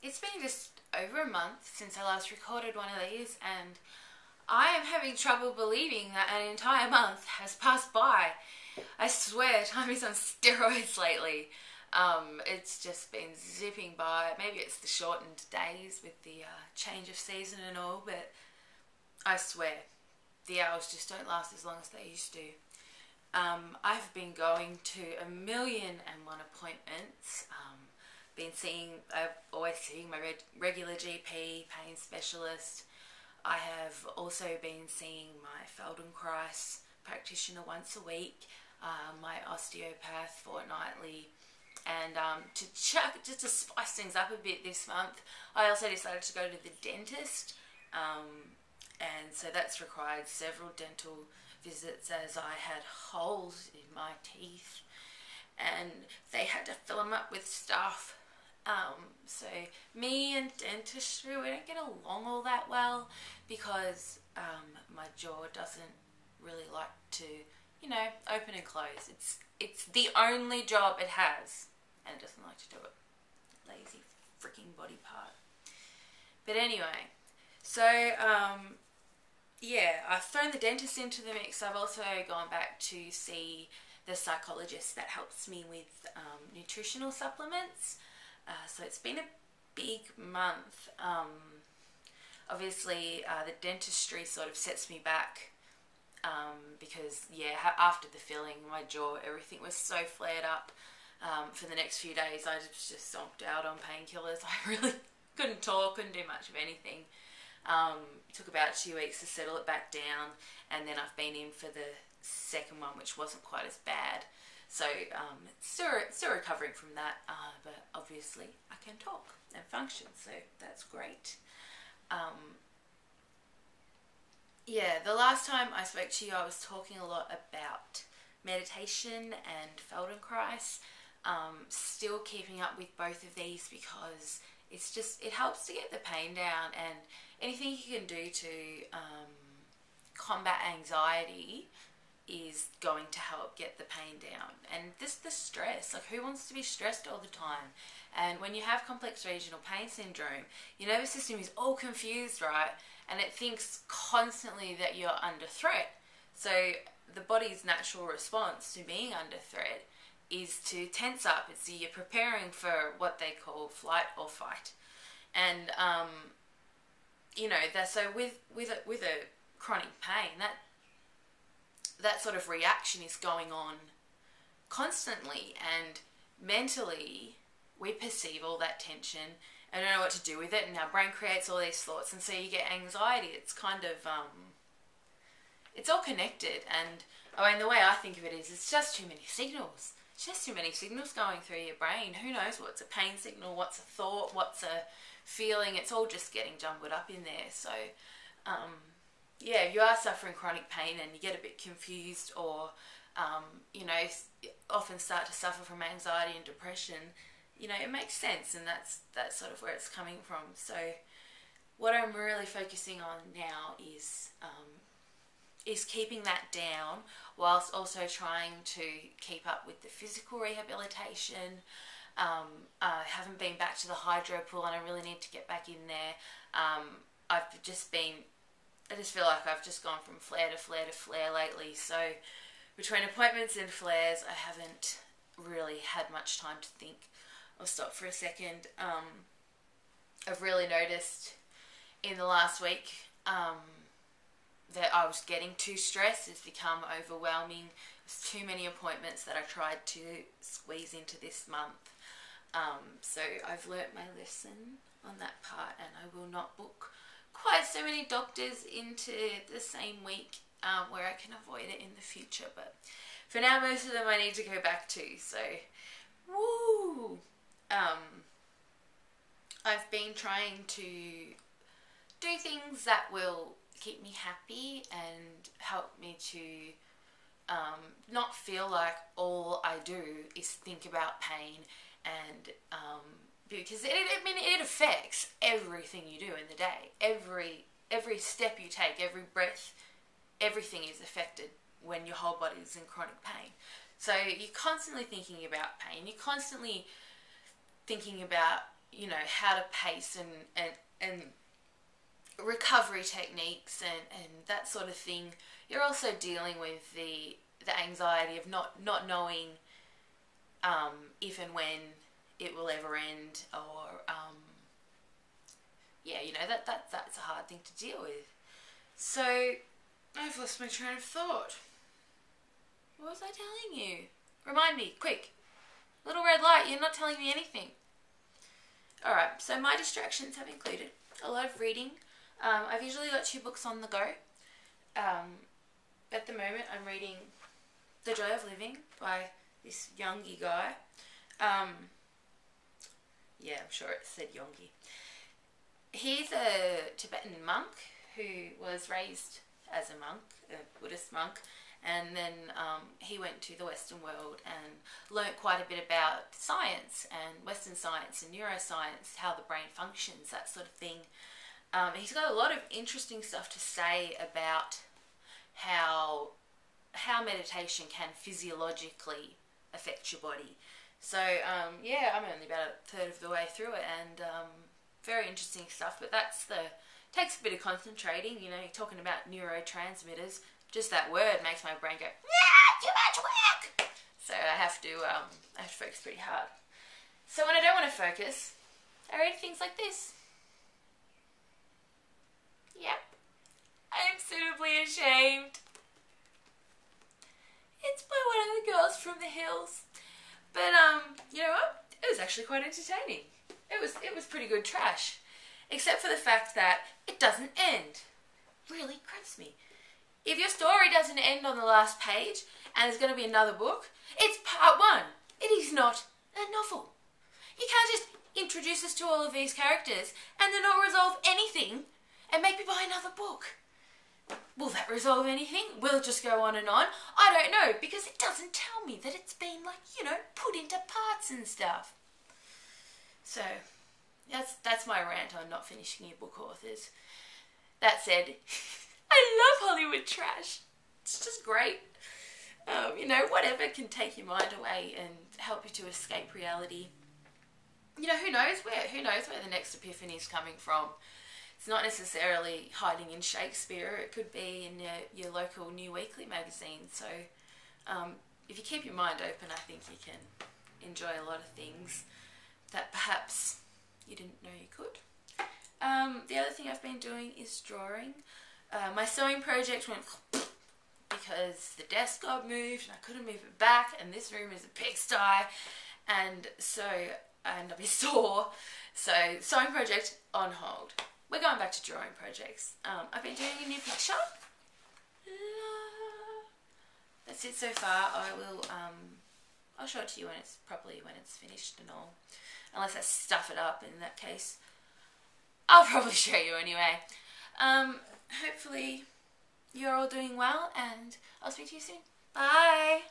It's been just over a month since I last recorded one of these, and I am having trouble believing that an entire month has passed by. I swear, time is on steroids lately. It's just been zipping by. Maybe it's the shortened days with the change of season and all, but I swear, the hours just don't last as long as they used to. I've been going to 1,000,001 appointments. I've always seeing my regular GP, pain specialist. I have also been seeing my Feldenkrais practitioner once a week, my osteopath fortnightly, and just to spice things up a bit this month, I also decided to go to the dentist, and so that's required several dental visits as I had holes in my teeth, and they had to fill them up with stuff. So me and dentistry, we don't get along all that well because my jaw doesn't really like to, open and close. It's the only job it has, and it doesn't like to do it. Lazy freaking body part. But anyway, so yeah, I've thrown the dentist into the mix. I've also gone back to see the psychologist that helps me with nutritional supplements. So it's been a big month. Obviously, the dentistry sort of sets me back because, yeah, after the filling, my jaw, everything was so flared up. For the next few days, I was just zonked out on painkillers. I really couldn't talk, couldn't do much of anything. It took about 2 weeks to settle it back down, and then I've been in for the second one, which wasn't quite as bad. So still recovering from that, but obviously I can talk and function, so that's great. Yeah, the last time I spoke to you, I was talking a lot about meditation and Feldenkrais. Still keeping up with both of these because it helps to get the pain down, and anything you can do to combat anxiety is going to help get the pain down. And the stress, like, who wants to be stressed all the time? And when you have complex regional pain syndrome, your nervous system is all confused, right? And it thinks constantly that you're under threat. So the body's natural response to being under threat is to tense up. It's you're preparing for what they call flight or fight. And so with a chronic pain, that sort of reaction is going on constantly, and mentally we perceive all that tension and don't know what to do with it, and our brain creates all these thoughts, and so you get anxiety. It's kind of it's all connected, and the way I think of it is it's just too many signals. It's just too many signals going through your brain. Who knows what's a pain signal, what's a thought, what's a feeling? It's all just getting jumbled up in there. So yeah, if you are suffering chronic pain and you get a bit confused, or often start to suffer from anxiety and depression, it makes sense, and that's sort of where it's coming from. So what I'm really focusing on now is keeping that down, whilst also trying to keep up with the physical rehabilitation. I haven't been back to the hydro pool, and I really need to get back in there. I just feel like I've just gone from flare to flare to flare lately. So between appointments and flares, I haven't really had much time to think. I'll stop for a second. I've really noticed in the last week that I was getting too stressed. It's become overwhelming. There's too many appointments that I tried to squeeze into this month. So I've learnt my lesson on that part, and I will not book quite so many doctors into the same week where I can avoid it in the future. But for now, most of them I need to go back to. So, woo! I've been trying to do things that will keep me happy and help me to not feel like all I do is think about pain, and because it affects everything you do in the day. Every step you take, every breath, everything is affected when your whole body is in chronic pain. So you're constantly thinking about pain. You're constantly thinking about, you know, how to pace and recovery techniques and that sort of thing. You're also dealing with the anxiety of not knowing if and when it will ever end, or yeah, you know, that's a hard thing to deal with. So I've lost my train of thought. What was I telling you? Remind me, quick. Little red light, you're not telling me anything. Alright, so my distractions have included a lot of reading. I've usually got 2 books on the go. At the moment I'm reading The Joy of Living by this Youngie guy. Yeah, I'm sure it said Yongi. He's a Tibetan monk who was raised as a monk, a Buddhist monk, and then he went to the Western world and learnt quite a bit about science and Western science and neuroscience, how the brain functions, that sort of thing. He's got a lot of interesting stuff to say about how meditation can physiologically affect your body. So yeah, I'm only about a third of the way through it, and very interesting stuff. But takes a bit of concentrating. You know, you're talking about neurotransmitters. Just that word makes my brain go, yeah, too much work. So I have to focus pretty hard. So when I don't want to focus, I read things like this. Yep, I am suitably ashamed. It's by one of the girls from the hills. But you know what? It was actually quite entertaining. It was pretty good trash, except for the fact that it doesn't end. Really grabs me. If your story doesn't end on the last page and there's going to be another book, it's part 1. It is not a novel. You can't just introduce us to all of these characters and then not resolve anything and make me buy another book. Will that resolve anything? Will it just go on and on? I don't know, because it doesn't tell me that it's been, like, you know, put into parts and stuff. So, that's my rant on not finishing your book authors. That said, I love Hollywood trash. It's just great. You know, whatever can take your mind away and help you to escape reality. You know, who knows where the next epiphany is coming from. It's not necessarily hiding in Shakespeare. It could be in your local New Weekly magazine. So if you keep your mind open, I think you can enjoy a lot of things that perhaps you didn't know you could. The other thing I've been doing is drawing. My sewing project went because the desk got moved and I couldn't move it back, and this room is a pigsty, and I'll be sore. So sewing project on hold. We're going back to drawing projects. I've been doing a new picture. That's it so far. I'll show it to you when it's finished and all. Unless I stuff it up, in that case. I'll probably show you anyway. Hopefully you're all doing well, and I'll speak to you soon. Bye!